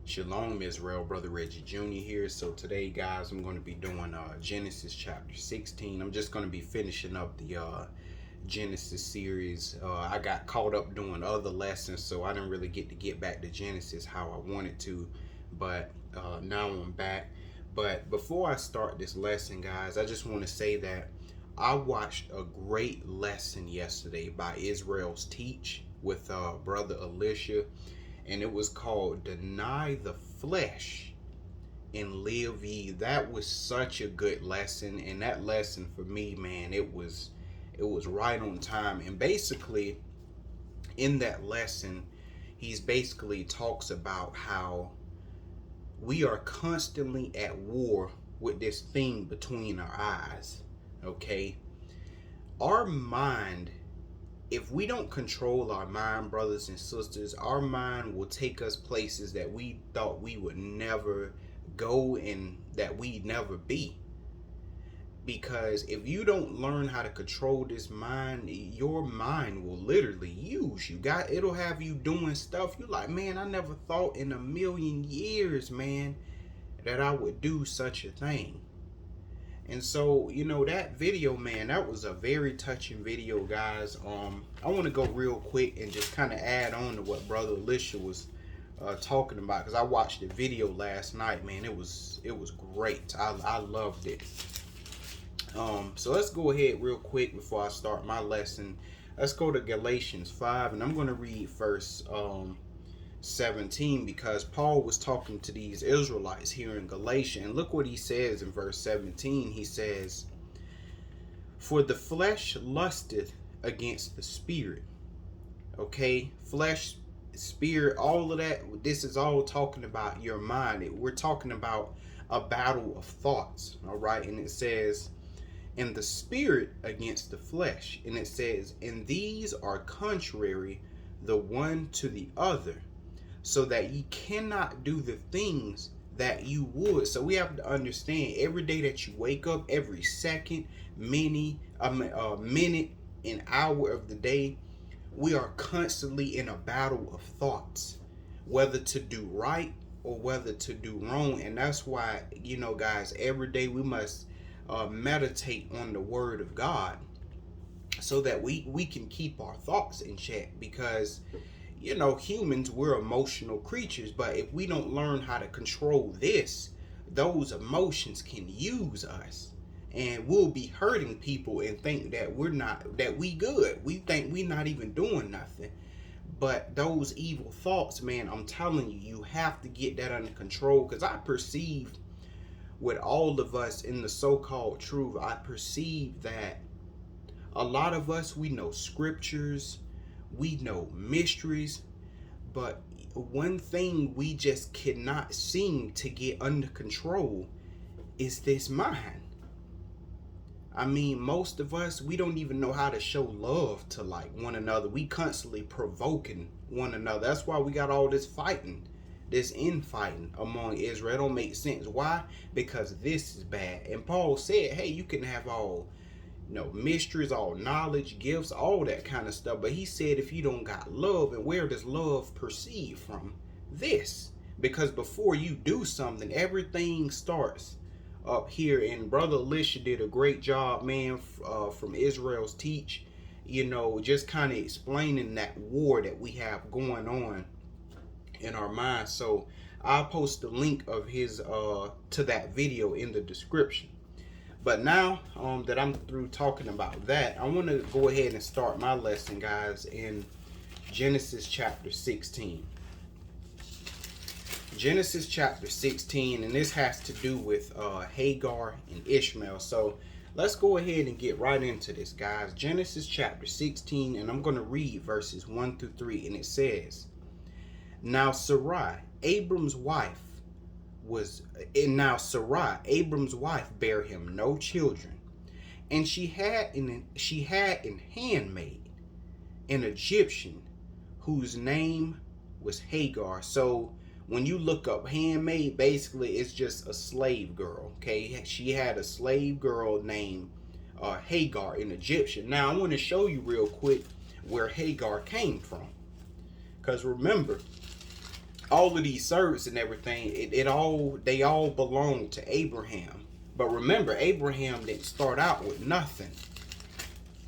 Shalom, Israel. Brother Reggie Jr. here. So today, guys, I'm going to be doing Genesis chapter 16. I'm just going to be finishing up the Genesis series. I got caught up doing other lessons, so I didn't really get back to Genesis how I wanted to. But now I'm back. But before I start this lesson, guys, I just want to say that I watched a great lesson yesterday by Israel's Teach with Brother Alicia, and it was called Deny the Flesh and Live Ye. That was such a good lesson, and that lesson for me, man, it was right on time. And basically in that lesson, he's basically talks about how we are constantly at war with this thing between our eyes. Okay, our mind, if we don't control our mind, brothers and sisters, our mind will take us places that we thought we would never go and that we'd never be. Because if you don't learn how to control this mind, your mind will literally use you. It'll have you doing stuff you're like, man, I never thought in a million years, man, that I would do such a thing. And so, that video, man, that was a very touching video, guys. I want to go real quick and just kind of add on to what Brother Alicia was talking about, because I watched the video last night, man. It was great. I loved it. So let's go ahead real quick before I start my lesson. Let's go to Galatians 5, and I'm going to read verse 17, because Paul was talking to these Israelites here in Galatia, and look what he says in verse 17. He says, "For the flesh lusteth against the spirit." Okay, flesh, spirit, all of that, this is all talking about your mind. We're talking about a battle of thoughts, all right? And it says, "And the spirit against the flesh," and it says, "And these are contrary the one to the other, so that ye cannot do the things that you would." So we have to understand, every day that you wake up, every second, minute, and hour of the day, we are constantly in a battle of thoughts, whether to do right or whether to do wrong. And that's why, guys, every day we must meditate on the word of God, so that we can keep our thoughts in check. Because humans, we're emotional creatures, but if we don't learn how to control those emotions can use us, and we'll be hurting people and think that we good. We think we're not even doing nothing. But those evil thoughts, man, I'm telling you, you have to get that under control. Because I perceive with all of us in the so-called truth, I perceive that a lot of us, we know scriptures, we know mysteries, but one thing we just cannot seem to get under control is this mind. I mean, most of us, we don't even know how to show love to one another. We constantly provoking one another. That's why we got all this fighting, this infighting among Israel. It don't make sense. Why? Because this is bad. And Paul said, hey, you can have all mysteries, all knowledge, gifts, all that kind of stuff. But he said, if you don't got love, and where does love proceed from? This. Because before you do something, everything starts up here. And Brother Alicia did a great job, man, from Israel's Teach, just kind of explaining that war that we have going on in our minds. So I'll post the link of his to that video in the description. But now that I'm through talking about that, I want to go ahead and start my lesson, guys, in Genesis chapter 16. Genesis chapter 16, and this has to do with Hagar and Ishmael. So let's go ahead and get right into this, guys. Genesis chapter 16, and I'm going to read verses 1 through 3, and it says, Now Sarai, Abram's wife, bare him no children, and she had an handmaid, an Egyptian, whose name was Hagar. So when you look up handmaid, basically it's just a slave girl. Okay, she had a slave girl named Hagar, an Egyptian. Now I want to show you real quick where Hagar came from, because remember, all of these servants and everything, they all belong to Abraham. But remember, Abraham didn't start out with nothing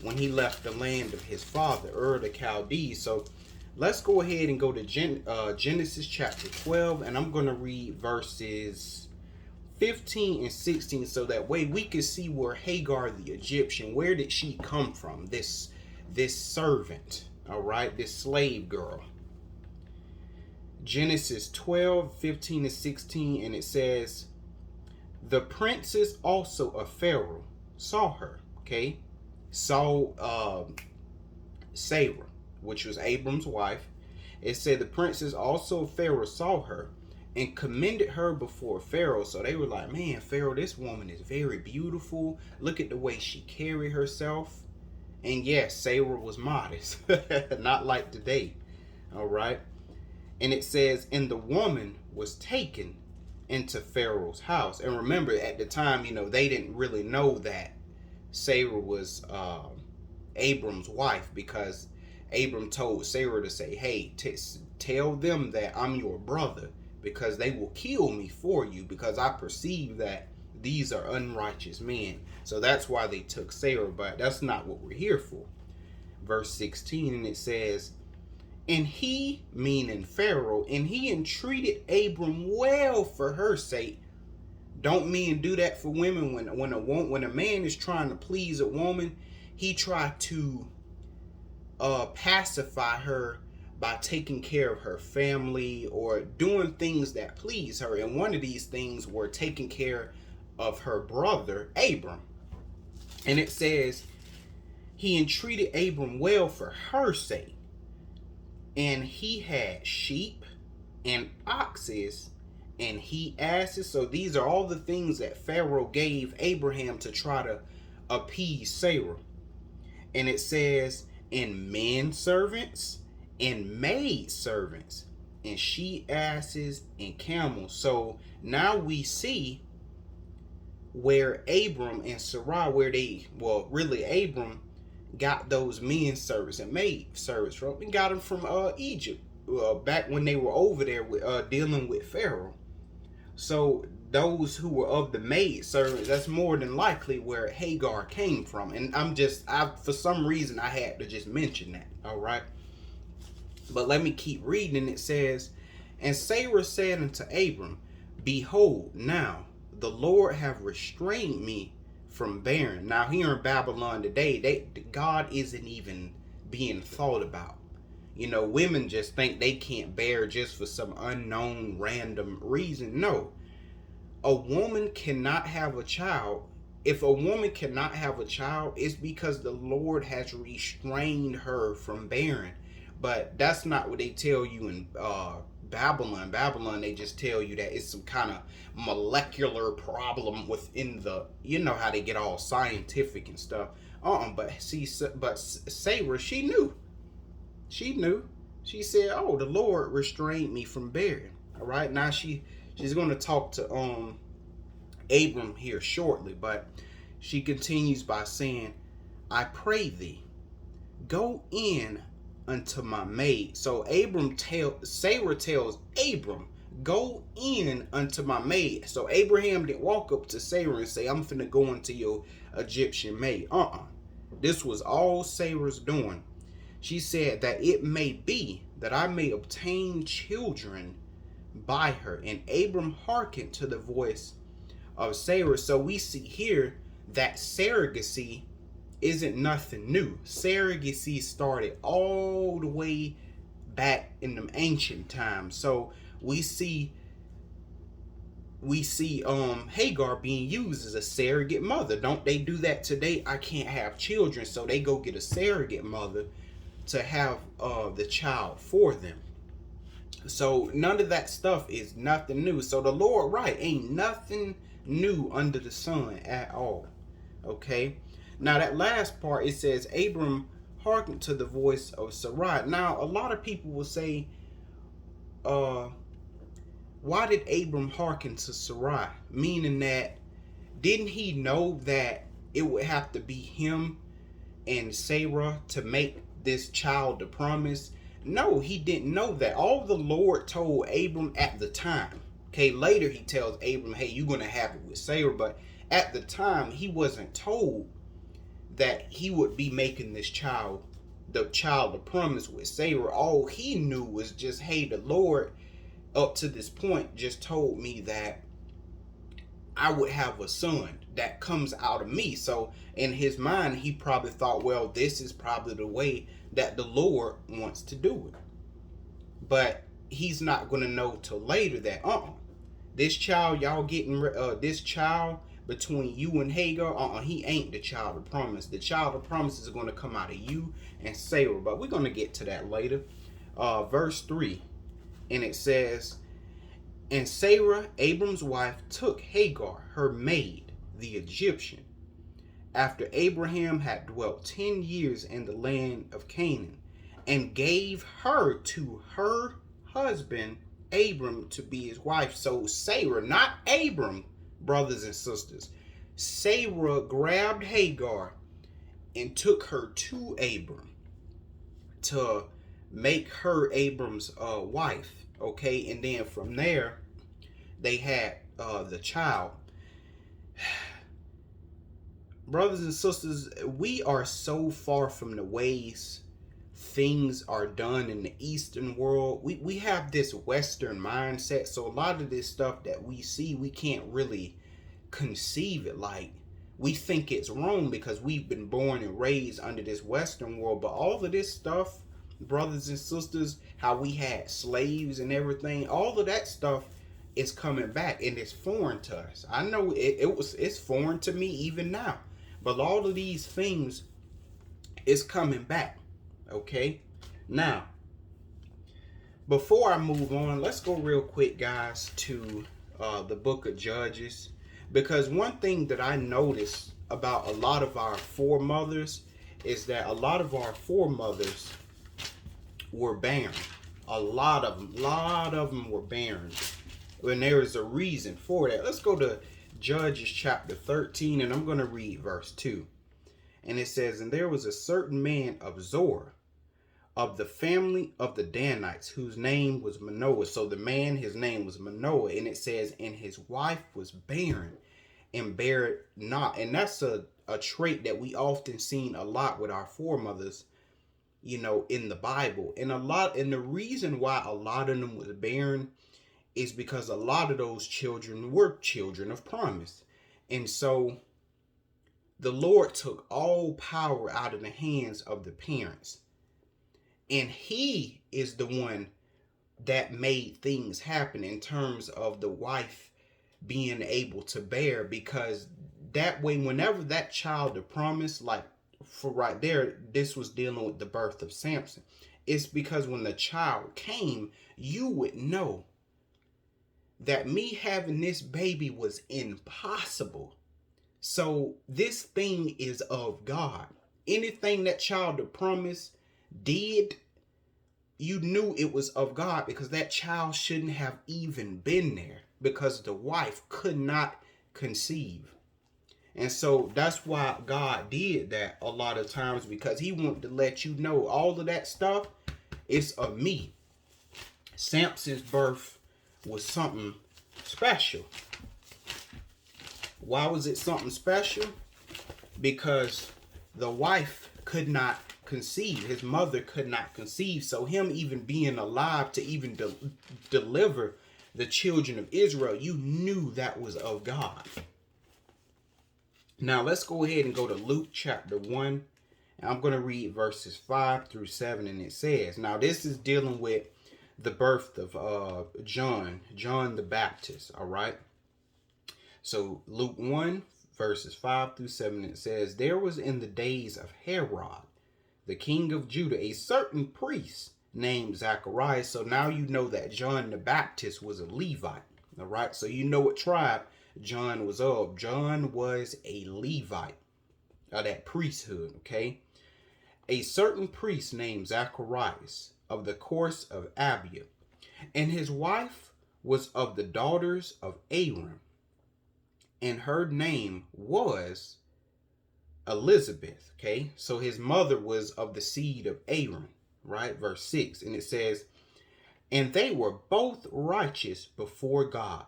when he left the land of his father, Ur the Chaldees. So let's go ahead and go to Genesis chapter 12, and I'm going to read verses 15 and 16, so that way we can see where Hagar the Egyptian, where did she come from? This servant, all right, this slave girl. Genesis 12, 15 and 16, and it says, the princes also of Pharaoh saw her, okay? Saw Sarai, which was Abram's wife. It said the princes also of Pharaoh saw her and commended her before Pharaoh. So they were like, man, Pharaoh, this woman is very beautiful. Look at the way she carried herself. And yes, Sarai was modest, not like today, all right? And it says, and the woman was taken into Pharaoh's house. And remember, at the time, they didn't really know that Sarai was Abram's wife, because Abram told Sarai to say, hey, tell them that I'm your brother, because they will kill me for you, because I perceive that these are unrighteous men. So that's why they took Sarai, but that's not what we're here for. Verse 16, and it says, and he, meaning Pharaoh, and he entreated Abram well for her sake. Don't men do that for women? When a man is trying to please a woman, he tried to pacify her by taking care of her family or doing things that please her. And one of these things were taking care of her brother Abram. And it says he entreated Abram well for her sake. And he had sheep and oxes, and he asses. So these are all the things that Pharaoh gave Abraham to try to appease Sarai. And it says, and men servants and maid servants and she asses and camels. So now we see where Abram and Sarai, really Abram got those men servants and maid servants from, and got them from Egypt, back when they were over there dealing with Pharaoh. So those who were of the maid servants, that's more than likely where Hagar came from. And for some reason I had to just mention that, all right? But let me keep reading. It says, and Sarai said unto Abram, behold, now the Lord have restrained me from bearing. Now here in Babylon today, God isn't even being thought about. Women just think they can't bear just for some unknown random reason. No. A woman cannot have a child. If a woman cannot have a child, it's because the Lord has restrained her from bearing. But that's not what they tell you in Babylon. Babylon, they just tell you that it's some kind of molecular problem within how they get all scientific and stuff. But Sarai, she knew. She knew. She said, oh, the Lord restrained me from bearing. All right. Now she's going to talk to Abram here shortly, but she continues by saying, I pray thee, go in unto my maid. So Sarai tells Abram, go in unto my maid. So Abraham didn't walk up to Sarai and say, I'm finna go into your Egyptian maid. This was all Sarah's doing. She said that it may be that I may obtain children by her. And Abram hearkened to the voice of Sarai. So we see here that surrogacy isn't nothing new. Surrogacy started all the way back in them ancient times. So we see Hagar being used as a surrogate mother. Don't they do that today? I can't have children, so they go get a surrogate mother to have the child for them. So none of that stuff is nothing new. So the Lord, ain't nothing new under the sun at all. Okay. Now that last part, it says Abram hearkened to the voice of Sarai. Now a lot of people will say, why did Abram hearken to Sarai? Meaning that, didn't he know that it would have to be him and Sarah to make this child the promise? No, he didn't know that. All the Lord told Abram at the time. Okay, later he tells Abram, hey, you're going to have it with Sarah. But at the time, he wasn't told that he would be making this child, the child of promise with Sarah. All he knew was just, hey, the Lord up to this point just told me that I would have a son that comes out of me. So in his mind, he probably thought, well, this is probably the way that the Lord wants to do it. But he's not going to know till later that, this child y'all getting, this child between you and Hagar, he ain't the child of promise. The child of promise is going to come out of you and Sarah. But we're going to get to that later. Verse 3, and it says, and Sarah, Abram's wife, took Hagar, her maid, the Egyptian, after Abraham had dwelt 10 years in the land of Canaan, and gave her to her husband Abram to be his wife. So Sarah, not Abram, brothers and sisters, Sarah grabbed Hagar and took her to Abram to make her Abram's wife. Okay, and then from there they had the child. Brothers and sisters, we are so far from the ways things are done in the Eastern world. We have this Western mindset, so a lot of this stuff that we see, we can't really conceive it. Like, we think it's wrong because we've been born and raised under this Western world. But all of this stuff, brothers and sisters, how we had slaves and everything, all of that stuff is coming back, and it's foreign to us. I know it's foreign to me even now, but all of these things is coming back. Okay, now before I move on, let's go real quick, guys, to the book of Judges, because one thing that I noticed about a lot of our foremothers is that a lot of our foremothers were barren. A lot of them were barren, and there is a reason for that. Let's go to Judges chapter 13, and I'm going to read verse 2. And it says, and there was a certain man of Zor, of the family of the Danites, whose name was Manoah. So the man, his name was Manoah. And it says, and his wife was barren and bare not. And that's a trait that we often seen a lot with our foremothers, you know, in the Bible. And the reason why a lot of them was barren is because a lot of those children were children of promise. And so the Lord took all power out of the hands of the parents. And he is the one that made things happen in terms of the wife being able to bear, because that way, whenever that child of promise, like for right there, this was dealing with the birth of Samson. It's because when the child came, you would know that me having this baby was impossible. So this thing is of God. Anything that child of promise did, you knew it was of God, because that child shouldn't have even been there, because the wife could not conceive. And so that's why God did that a lot of times, because he wanted to let you know all of that stuff is of me. Samson's birth was something special. Why was it something special? Because the wife could not conceive. His mother could not conceive. So him even being alive to even deliver the children of Israel, you knew that was of God. Now let's go ahead and go to Luke chapter 1. And I'm going to read verses 5 through 7. And it says, now this is dealing with the birth of John the Baptist. All right. So Luke 1 verses 5 through 7, it says, there was in the days of Herod, the king of Judah, a certain priest named Zacharias. So now you know that John the Baptist was a Levite. All right. So you know what tribe John was of. John was a Levite of that priesthood. Okay. A certain priest named Zacharias of the course of Abia, and his wife was of the daughters of Aaron, and her name was Elizabeth. Okay, so his mother was of the seed of Aaron, right? Verse 6, and it says, and they were both righteous before God,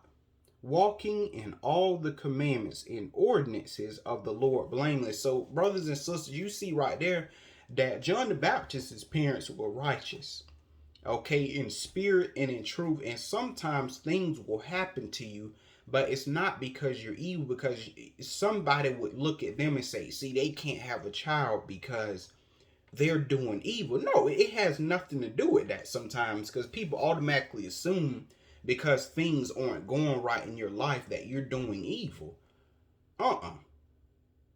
walking in all the commandments and ordinances of the Lord blameless. So, brothers and sisters, you see right there that John the Baptist's parents were righteous, okay, in spirit and in truth. And sometimes things will happen to you, but it's not because you're evil, because somebody would look at them and say, see, they can't have a child because they're doing evil. No, it has nothing to do with that sometimes, because people automatically assume because things aren't going right in your life that you're doing evil.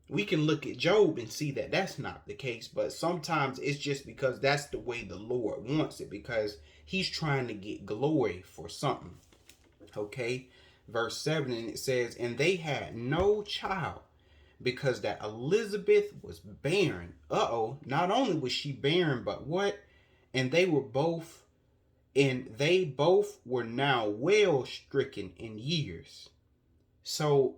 We can look at Job and see that that's not the case, but sometimes it's just because that's the way the Lord wants it, because he's trying to get glory for something. Okay, verse 7, and it says, and they had no child because that Elizabeth was barren. Not only was she barren, but what? And they both were now well stricken in years. So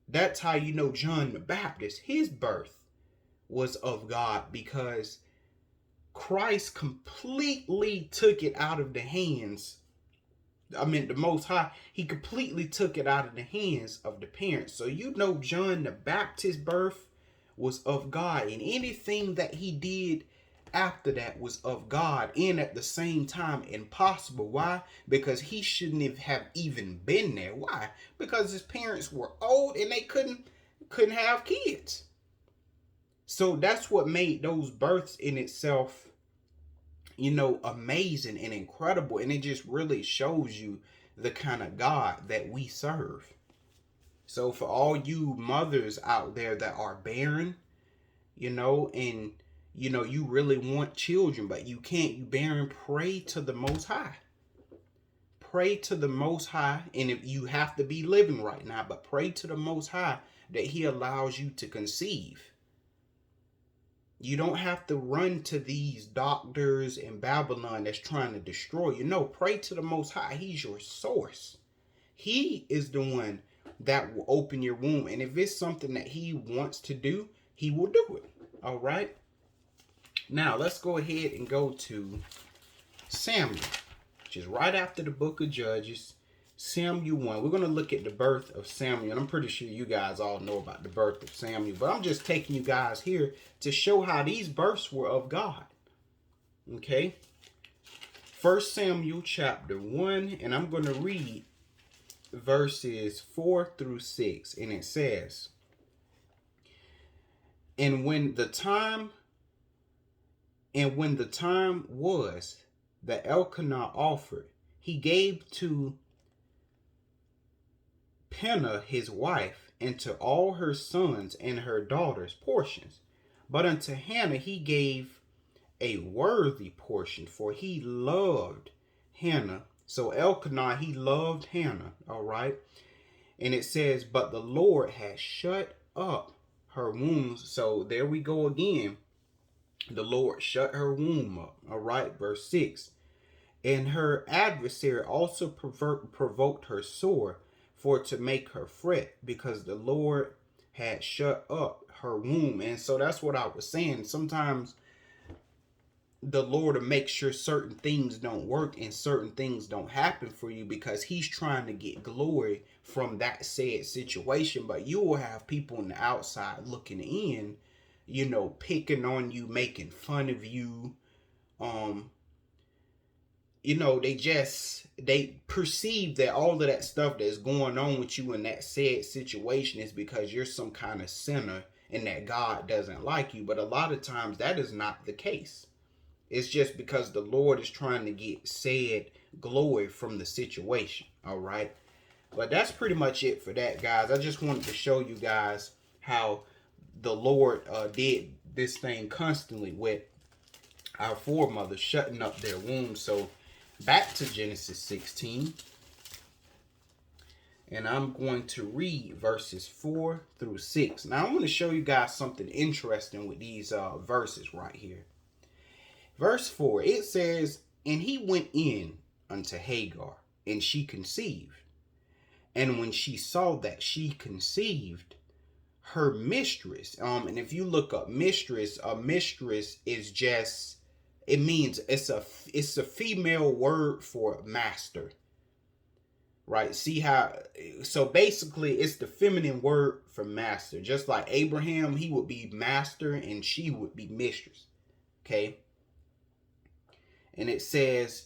that's how you know John the Baptist, his birth was of God, because Christ completely took it out of the hands. The Most High, he completely took it out of the hands of the parents. So you know John the Baptist's birth was of God, and anything that he did after that was of God, and at the same time impossible. Why? Because he shouldn't have even been there. Why? Because his parents were old and they couldn't have kids. So that's what made those births in itself, amazing and incredible. And it just really shows you the kind of God that we serve. So for all you mothers out there that are barren, and you really want children, but you can't, you barren, pray to the Most High. Pray to the Most High, and if you have to be living right now, but pray to the Most High that he allows you to conceive. You don't have to run to these doctors in Babylon that's trying to destroy you. No, pray to the Most High. He's your source. He is the one that will open your womb. And if it's something that he wants to do, he will do it. All right. Now, let's go ahead and go to Samuel, which is right after the book of Judges. Samuel 1. We're going to look at the birth of Samuel. And I'm pretty sure you guys all know about the birth of Samuel, but I'm just taking you guys here to show how these births were of God. Okay. 1 Samuel chapter 1, and I'm going to read verses 4 through 6. And it says, And when the time was that Elkanah offered, he gave to Peninnah his wife, and to all her sons and her daughters portions. But unto Hannah he gave a worthy portion, for he loved Hannah. So Elkanah, he loved Hannah, all right? And it says, but the Lord has shut up her wombs. So there we go again. The Lord shut her womb up, all right? Verse 6. And her adversary also provoked her sore, for to make her fret, because the Lord had shut up her womb. And so that's what I was saying. Sometimes the Lord will make sure certain things don't work and certain things don't happen for you, because he's trying to get glory from that said situation. But you will have people on the outside looking in, picking on you, making fun of you. They perceive that all of that stuff that's going on with you in that said situation is because you're some kind of sinner and that God doesn't like you. But a lot of times that is not the case. It's just because the Lord is trying to get said glory from the situation. All right. But that's pretty much it for that, guys. I just wanted to show you guys how the Lord did this thing constantly with our foremothers shutting up their wombs. So back to Genesis 16. And I'm going to read verses 4 through 6. Now I'm going to show you guys something interesting with these verses right here. Verse 4, it says, and he went in unto Hagar, and she conceived. And when she saw that she conceived, her mistress, and if you look up mistress, a mistress is just It means it's a female word for master, right? See how, so basically it's the feminine word for master. Just like Abraham, he would be master and she would be mistress. Okay. And it says,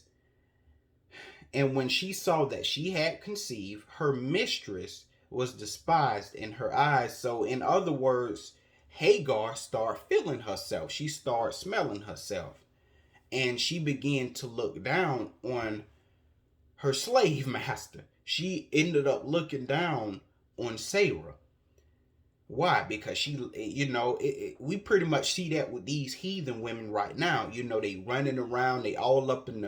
and when she saw that she had conceived, her mistress was despised in her eyes. So in other words, Hagar started feeling herself. She started smelling herself. And she began to look down on her slave master. She ended up looking down on Sarah. Why? Because she, we pretty much see that with these heathen women right now. They running around, they all up in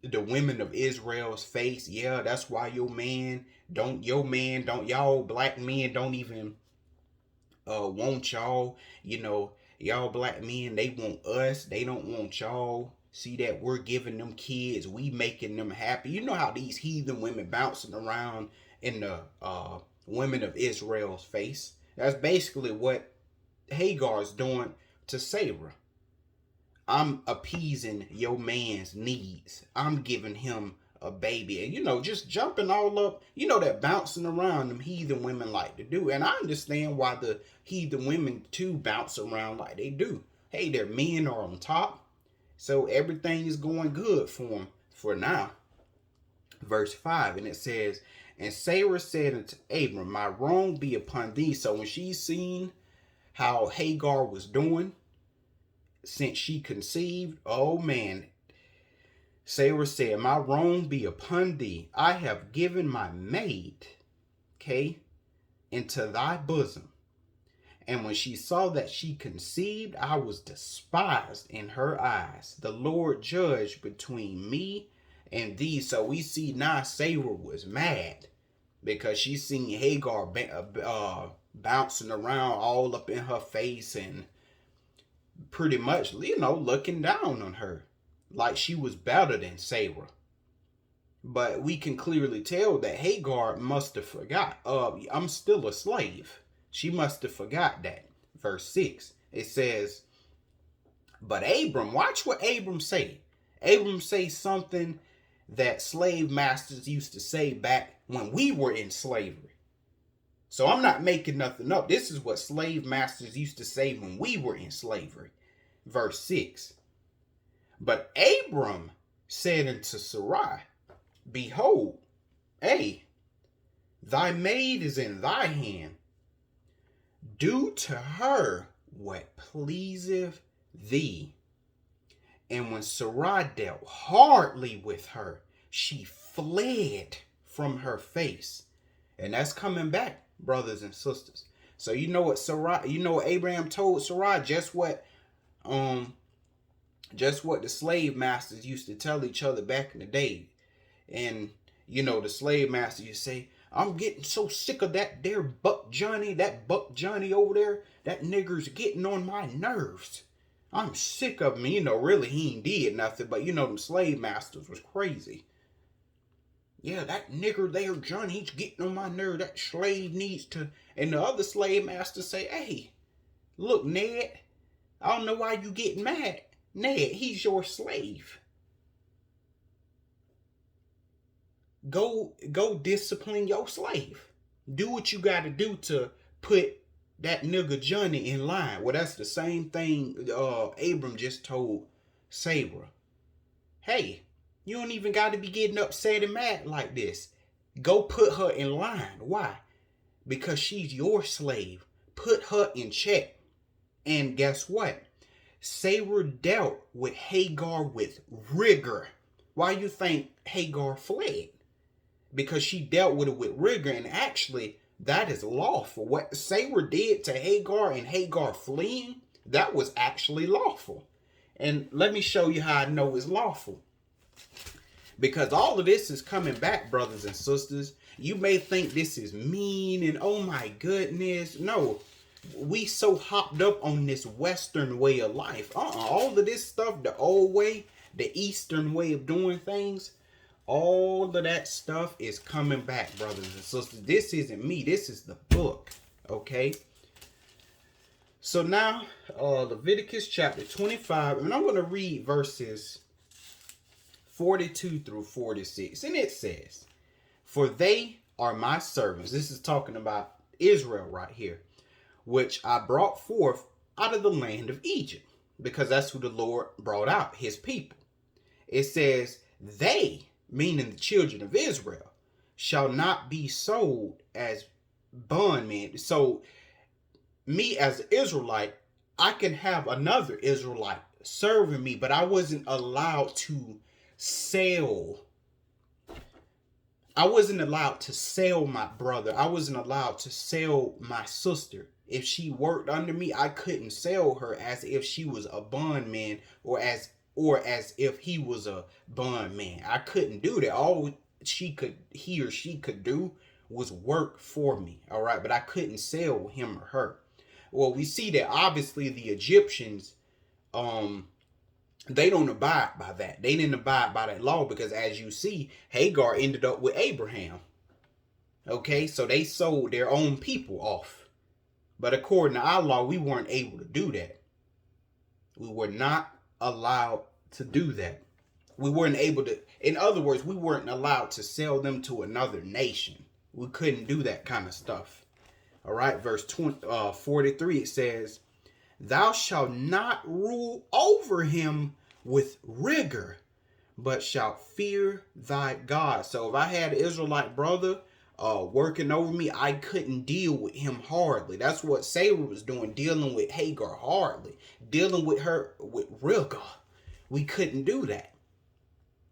the women of Israel's face. Yeah, that's why y'all black men don't even want y'all. Y'all black men, they want us. They don't want y'all. See that we're giving them kids, we making them happy. You know how these heathen women bouncing around in the women of Israel's face. That's basically what Hagar's doing to Sarah. I'm appeasing your man's needs. I'm giving him a baby. And, just jumping all up, that bouncing around them heathen women like to do. And I understand why the heathen women too bounce around like they do. Hey, their men are on top. So everything is going good for them for now. Verse 5, and it says, and Sarah said unto Abram, my wrong be upon thee. So when she seen how Hagar was doing, since she conceived, oh man, Sarah said, my wrong be upon thee. I have given my maid, okay, into thy bosom. And when she saw that she conceived, I was despised in her eyes. The Lord judged between me and thee. So we see now Sarah was mad because she seen Hagar bouncing around all up in her face and pretty much, looking down on her like she was better than Sarah. But we can clearly tell that Hagar must have forgot. I'm still a slave. She must have forgot that. Verse 6, it says, but Abram, watch what Abram say. Abram say something that slave masters used to say back when we were in slavery. So I'm not making nothing up. This is what slave masters used to say when we were in slavery. Verse 6, but Abram said unto Sarai, behold, thy maid is in thy hand. Do to her what pleaseth thee. And when Sarai dealt hardly with her, she fled from her face. And that's coming back, brothers and sisters. So you know what Abraham told Sarai, just what the slave masters used to tell each other back in the day. And the slave master used to say, I'm getting so sick of that Buck Johnny over there. That nigger's getting on my nerves. I'm sick of him. Really he ain't did nothing, but them slave masters was crazy. Yeah, that nigger there, Johnny, he's getting on my nerve. That slave needs to. And the other slave master say, hey, look, Ned, I don't know why you getting mad. Ned, he's your slave. Go discipline your slave. Do what you got to do to put that nigga Johnny in line. Well, that's the same thing Abram just told Sarah. Hey, you don't even got to be getting upset and mad like this. Go put her in line. Why? Because she's your slave. Put her in check. And guess what? Sarah dealt with Hagar with rigor. Why you think Hagar fled? Because she dealt with it with rigor, and actually that is lawful. What Sarah did to Hagar and Hagar fleeing, that was actually lawful. And let me show you how I know it's lawful. Because all of this is coming back, brothers and sisters. You may think this is mean and oh my goodness. No, we so hopped up on this Western way of life. All of this stuff, the old way, the Eastern way of doing things, all of that stuff is coming back, brothers and sisters. This isn't me. This is the book. Okay. So now, Leviticus chapter 25, and I'm going to read verses 42 through 46. And it says, "For they are my servants." This is talking about Israel right here, "which I brought forth out of the land of Egypt," because that's who the Lord brought out, his people. It says, "They," meaning the children of Israel, "shall not be sold as bondmen." So me as an Israelite, I can have another Israelite serving me, but I wasn't allowed to sell. I wasn't allowed to sell my brother. I wasn't allowed to sell my sister. If she worked under me, I couldn't sell her as if she was a bondman or as if he was a bondman. I couldn't do that. All he or she could do was work for me. All right, but I couldn't sell him or her. Well, we see that obviously the Egyptians, they don't abide by that. They didn't abide by that law because, as you see, Hagar ended up with Abraham. Okay, so they sold their own people off. But according to our law, we weren't able to do that. We were not allowed to do that. We weren't able to, in other words, we weren't allowed to sell them to another nation. We couldn't do that kind of stuff. All right, verse 43, it says, "Thou shalt not rule over him with rigor, but shalt fear thy God." So if I had an Israelite brother working over me, I couldn't deal with him hardly. That's what Sarai was doing, dealing with Hagar hardly, dealing with her with rigor. We couldn't do that.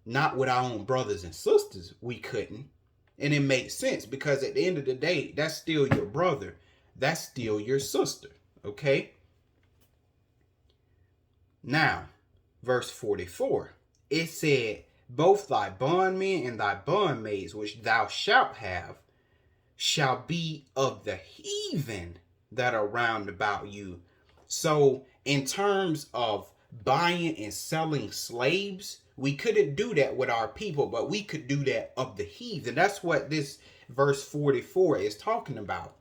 Not with our own brothers and sisters, we couldn't. And it makes sense because at the end of the day, that's still your brother. That's still your sister. Okay? Now, verse 44. It said, "Both thy bondmen and thy bondmaids, which thou shalt have, shall be of the heathen that are round about you." So, in terms of buying and selling slaves, we couldn't do that with our people, but we could do that of the heathen. That's what this verse 44 is talking about.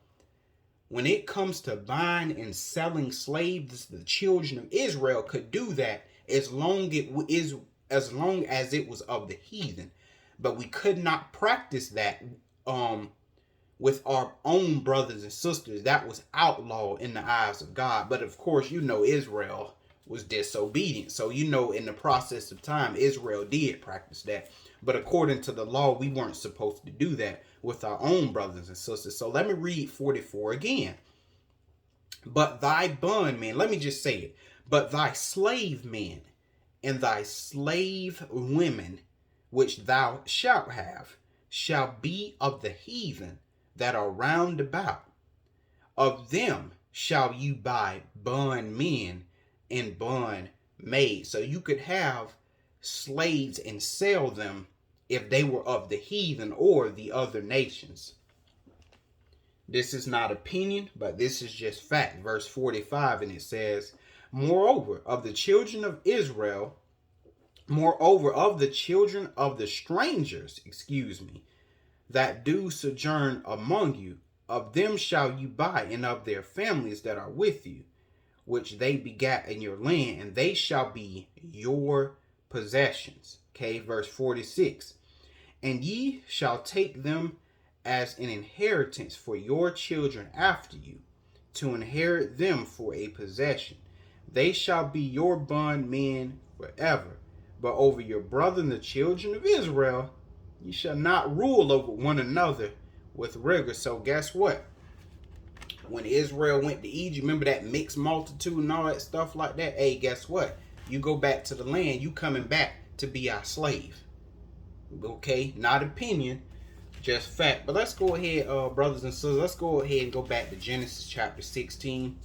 When it comes to buying and selling slaves, the children of Israel could do that as long as it was of the heathen. But we could not practice that with our own brothers and sisters. That was outlawed in the eyes of God. But of course, Israel was disobedient. So, in the process of time, Israel did practice that. But according to the law, we weren't supposed to do that with our own brothers and sisters. So let me read 44 again. "But thy bondmen," let me just say it, "but thy slave men and thy slave women, which thou shalt have, shall be of the heathen that are round about. Of them shall you buy bondmen and bondmaids." So you could have slaves and sell them if they were of the heathen or the other nations. This is not opinion, but this is just fact. Verse 45, and it says, moreover of the children of the strangers, that do sojourn among you, of them shall you buy, and of their families that are with you, which they begat in your land, and they shall be your possessions. Okay, verse 46. "And ye shall take them as an inheritance for your children after you, to inherit them for a possession. They shall be your bondmen forever. But over your brethren, the children of Israel, you shall not rule over one another with rigor." So guess what? When Israel went to Egypt, remember that mixed multitude and all that stuff like that? Hey, guess what? You go back to the land, you coming back to be our slave. Okay, not opinion, just fact. But let's go ahead, brothers and sisters, let's go ahead and go back to Genesis chapter 16.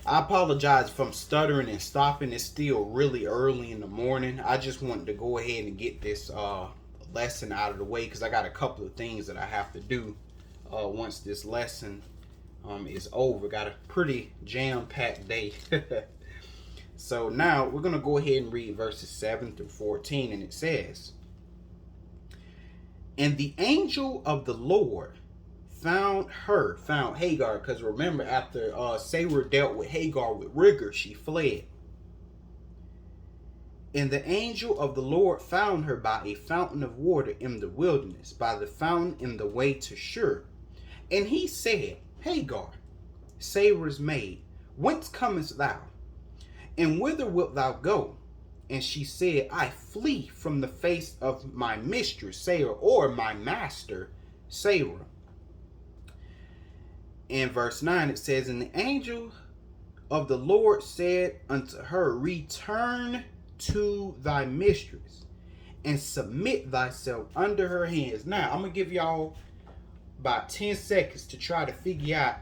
I apologize if I'm stuttering and stopping. It's still really early in the morning. I just wanted to go ahead and get this lesson out of the way because I got a couple of things that I have to do once this lesson is over. Got a pretty jam-packed day. So now we're going to go ahead and read verses 7 through 14, and it says, "And the angel of the Lord found Hagar, because remember, after Sarai dealt with Hagar with rigor, she fled. And the angel of the Lord found her by a fountain of water in the wilderness, by the fountain in the way to Shur. And he said, Hagar, Sarai's maid, whence comest thou? And whither wilt thou go? And she said, I flee from the face of my mistress Sarah, or my master Sarah. In verse 9 it says, and the angel of the Lord said unto her, return to thy mistress and submit thyself under her hands. Now I'm gonna give y'all about 10 seconds to try to figure out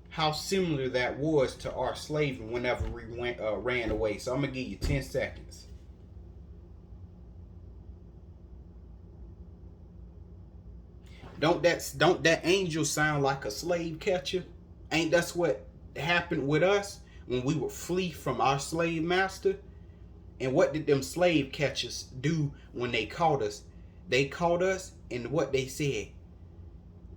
how similar that was to our slavery whenever we ran away. So I'm gonna give you 10 seconds. Don't that angel sound like a slave catcher? Ain't that's what happened with us when we would flee from our slave master? And what did them slave catchers do when they caught us? They caught us, and what they said,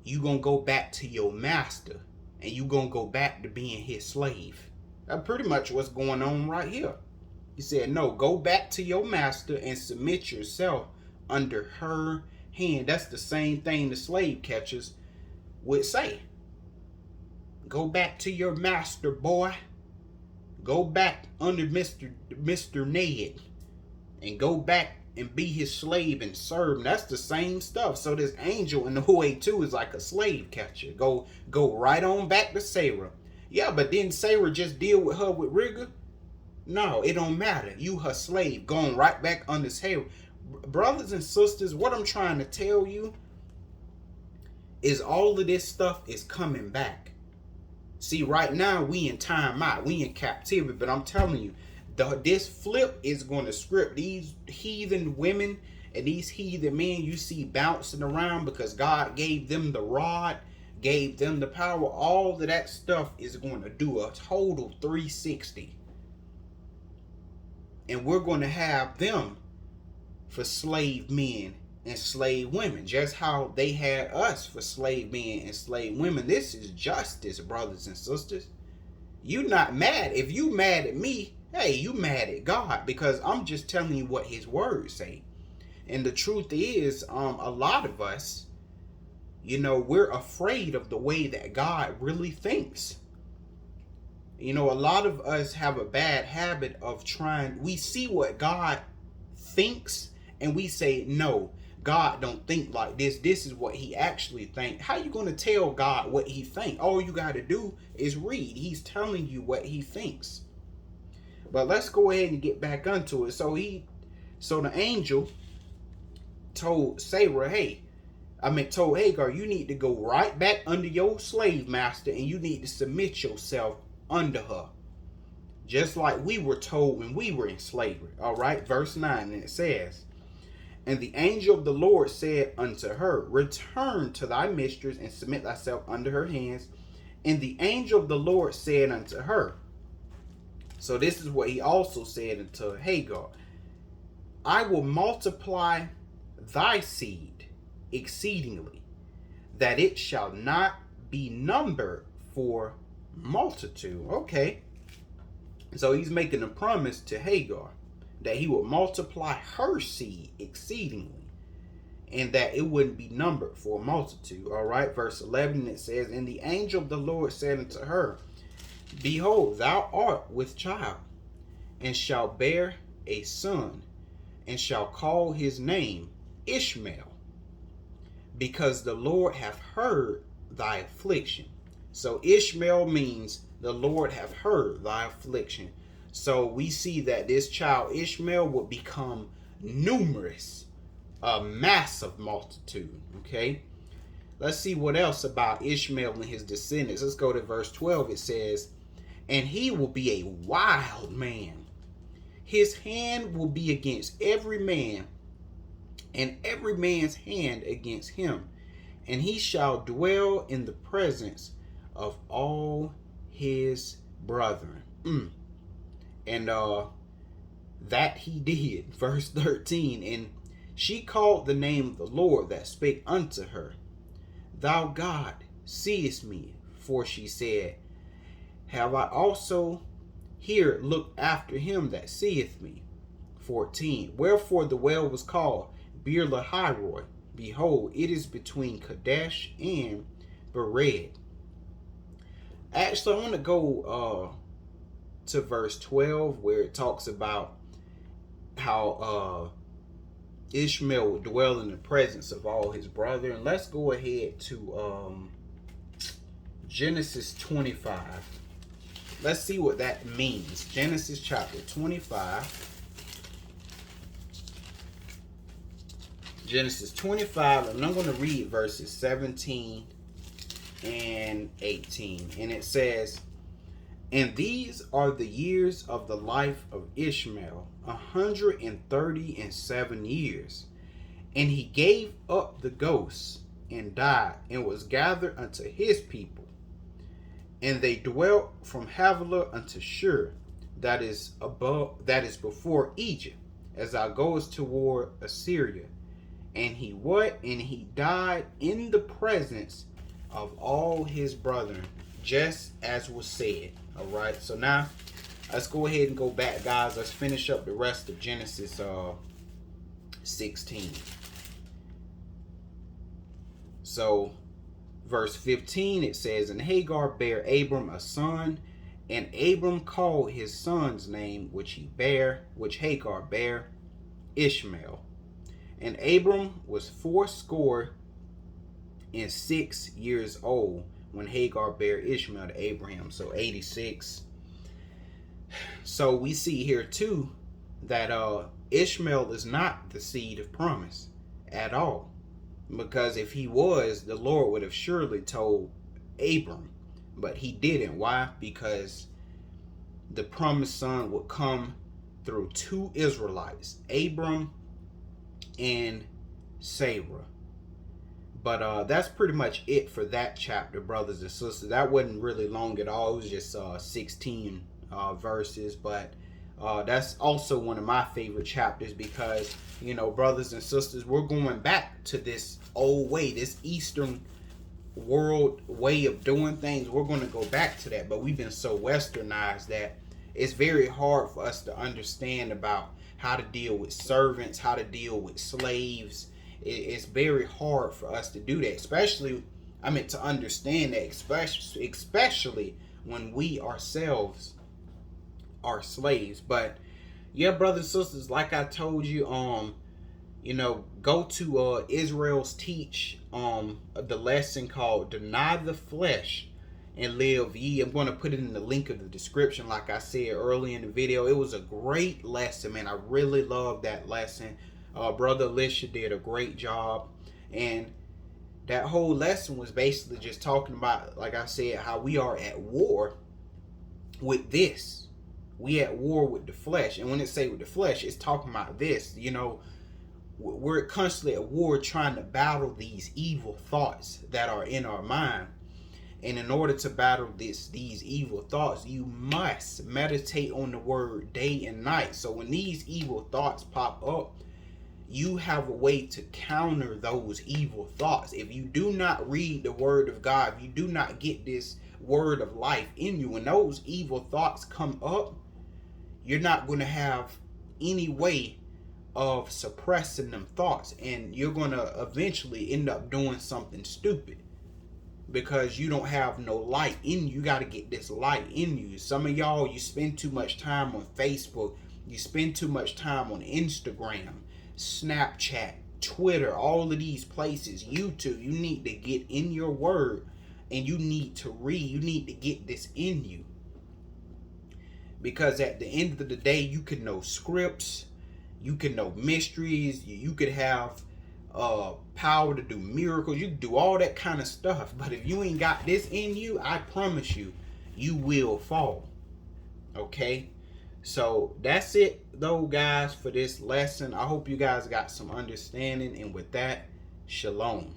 you gonna go back to your master, and you gonna go back to being his slave. That's pretty much what's going on right here. He said, no, go back to your master and submit yourself under her hand. That's the same thing the slave catchers would say. Go back to your master, boy. Go back under Mr. Ned and go back and be his slave and serve him. That's the same stuff. So this angel in the way too is like a slave catcher. Go right on back to Sarah. Yeah, but didn't Sarah just deal with her with rigor? No, it don't matter. You her slave, going right back under Sarah. Brothers and sisters, what I'm trying to tell you is all of this stuff is coming back. See, right now we in time out, we in captivity, but I'm telling you, this flip is going to script these heathen women and these heathen men you see bouncing around because God gave them the rod, gave them the power. All of that stuff is going to do a total 360. And we're going to have them for slave men and slave women, just how they had us for slave men and slave women. This is justice, brothers and sisters. You not mad. If you mad at me, hey, you mad at God, because I'm just telling you what his words say. And the truth is, a lot of us, we're afraid of the way that God really thinks. A lot of us have a bad habit of we see what God thinks and we say, no, God don't think like this. This is what he actually thinks. How you going to tell God what he thinks? All you got to do is read. He's telling you what he thinks. But let's go ahead and get back onto it. So the angel told Sarai, told Hagar, you need to go right back under your slave master and you need to submit yourself under her. Just like we were told when we were in slavery. All right, verse 9, and it says, and the angel of the Lord said unto her, return to thy mistress and submit thyself under her hands. And the angel of the Lord said unto her, so this is what he also said unto Hagar, I will multiply thy seed exceedingly, that it shall not be numbered for multitude. Okay. So he's making a promise to Hagar that he would multiply her seed exceedingly and that it wouldn't be numbered for a multitude. All right. Verse 11, it says, and the angel of the Lord said unto her, behold, thou art with child and shall bear a son and shall call his name Ishmael, because the Lord hath heard thy affliction. So Ishmael means the Lord hath heard thy affliction. So we see that this child Ishmael will become numerous, a massive multitude. Okay. Let's see what else about Ishmael and his descendants. Let's go to verse 12. It says, and he will be a wild man. His hand will be against every man, and every man's hand against him. And he shall dwell in the presence of all his brethren. And that he did. Verse 13. And she called the name of the Lord that spake unto her, Thou God seest me. For she said, Have I also here looked after him that seeth me? 14. Wherefore the well was called Beer Lahairoi. Behold, it is between Kadesh and Bered. Actually, I want to go to verse 12 where it talks about how Ishmael would dwell in the presence of all his brethren. And let's go ahead to Genesis 25. Let's see what that means. Genesis chapter 25. Genesis 25, and I'm going to read verses 17 and 18. And it says, And these are the years of the life of Ishmael, 137 years. And he gave up the ghost, and died, and was gathered unto his people. And they dwelt from Havilah unto Shur, that is before Egypt, as thou goest toward Assyria. And he what? And he died in the presence of all his brethren, just as was said. All right. So now let's go ahead and go back, guys. Let's finish up the rest of Genesis 16. So verse 15, it says, And Hagar bare Abram a son, and Abram called his son's name, which Hagar bare, Ishmael. And Abram was 86 years old when Hagar bare Ishmael to Abraham. So 86. So we see here too that Ishmael is not the seed of promise at all. Because if he was, the Lord would have surely told Abram. But he didn't. Why? Because the promised son would come through two Israelites, Abram and Sarah. But that's pretty much it for that chapter, brothers and sisters. That wasn't really long at all. It was just 16 verses. But that's also one of my favorite chapters because, you know, brothers and sisters, we're going back to this old way, this Eastern world way of doing things. We're going to go back to that. But we've been so westernized that it's very hard for us to understand about how to deal with servants, how to deal with slaves. It's very hard for us to do that, especially, to understand that, especially when we ourselves are slaves. But yeah, brothers and sisters, like I told you, go to Israel's Teach, the lesson called Deny the Flesh and Live Ye. I'm going to put it in the link of the description, like I said early in the video. It was a great lesson, man. I really loved that lesson. Brother Alicia did a great job. And that whole lesson was basically just talking about, like I said, how we are at war with this. We at war with the flesh. And when it say with the flesh, it's talking about this. You know, we're constantly at war trying to battle these evil thoughts that are in our mind. And in order to battle these evil thoughts, you must meditate on the word day and night. So when these evil thoughts pop up, you have a way to counter those evil thoughts. If you do not read the word of God, if you do not get this word of life in you, when those evil thoughts come up, you're not going to have any way of suppressing them thoughts. And you're going to eventually end up doing something stupid. Because you don't have no light in you. You got to get this light in you. Some of y'all, you spend too much time on Facebook. You spend too much time on Instagram, Snapchat, Twitter, all of these places, YouTube. You need to get in your word and you need to read. You need to get this in you. Because at the end of the day, you can know scripts. You can know mysteries. You could have power to do miracles. You can do all that kind of stuff, but if you ain't got this in you, I promise you, you will fall. Okay, so that's it though, guys, for this lesson. I hope you guys got some understanding, and with that, shalom.